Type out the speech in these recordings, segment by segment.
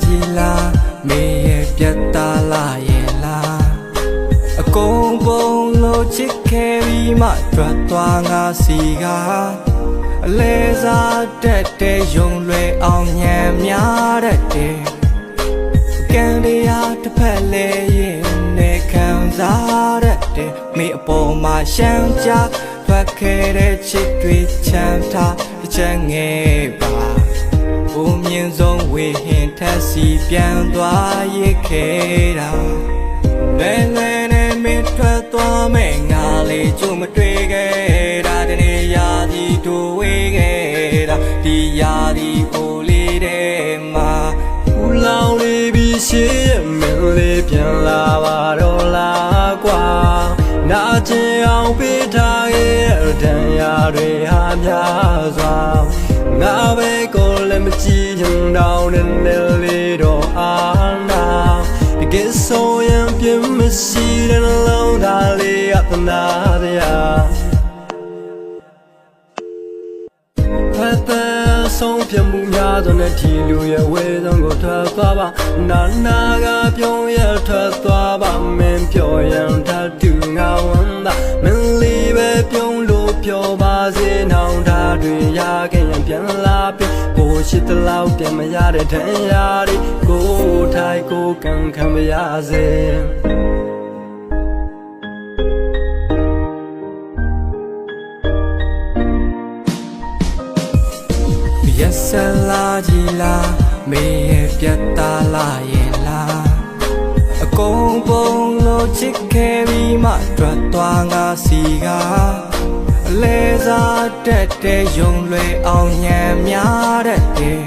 ကြီးလားမေရဲ့ပြတ်သားလာရဲ့လားအကုန်ပုံလို့ချစ်ခဲ့ပြီးမှထွက်သွားငါစီကအလဲစားတတ်တဲ့ယုံလွယ်အောင်ညံများတတ်တဲ့ကံတရားတစ်ဖက်လဲရင်နဲ့ခံစားတတ်တဲ့မေအပေါ်မှာရှမ်းကြထွက်ခဲ့တဲ့ချစ်တွေချမ်းသာတစ်ချက်ငယ်ပါဘုံမြင့်ဆုံးဝေဟင်ထက်စီပြန်သွားရခဲ့တာလဲလဲနဲ့မင်းထွက်သွားမဲ့ငါလေးကြုံမတွေ့ခဲ့တာတနေ့ရာဒီတို့ဝေးခဲ့တာဒီရာဒီကိုလေးတဲ့မှာဦးလောင်လေးပြီးရှေ့မင်းလေးပြန်လာပါတော့လားကွာနာကျင်အောင်ပေးထားရဲ့တန်ရာတွေဟာများစွာငါပဲကိုလည်းမကြည့်ချင်တော့တဲ့လေးတော့အာနာတကယ်ဆိုရင်ပြင်းမရှိတဲ့လုံးသားလေးအပနာတရားဖတ်တဲ့ဆုံးဖြတ်မှုများသောနဲ့ဒီလူရဲ့ဝေဆုံးကိုထွက်သွားပါနာနာကပြုံးရထွက်သွားပါမင်းပြောရင်ထတူငါဝန်တာမင်းလေးပဲပြုံးလို့ပြောပါစေနောင်တာတွေရခဲ့ရင်ပြန်လာပြီကိုရှိတလောက်တင်မရတဲ့ထင်ရာတွေကိုထိုင်ကိုကံခံမရစေရက်စလာကြီးလားမေရဲ့ပြတ်သားလာရဲ့လားအကုန်ပုံလို့ချစ်ခဲ့ပြီးမှထွက်သွားငါစီကအလဲစားတတ်တဲ့ယုံလွယ်အောင်ညံများတတ်တဲ့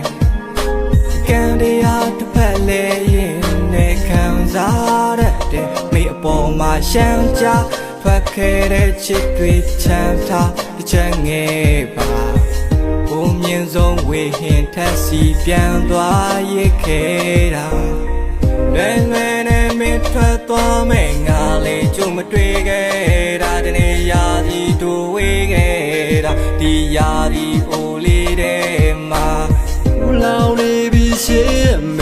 ကံတရားတစ်ဖက်လဲရင်နဲ့ခံစားတတ်တဲ့မေအပေါ်မှာရှမ်းကြထွက်ခဲ့တဲ့ချစ်တွေချမ်းသာတစ်ချက်ငယ်ပါဘုံမြင့်ဆုံးဝေဟင်ထက်စီပြန်သွားရခဲ့တာလဲလဲနဲ့မင်းထွက်သွားမဲ့ငါလေးကြုံမတွေ့ခဲ့တာတနေ့ရာဒီတို့ဝေးခဲ့တာဒီရာဒီအိုလေးတဲ့မှာဦးလောင်လေးပြီးရှေ့မ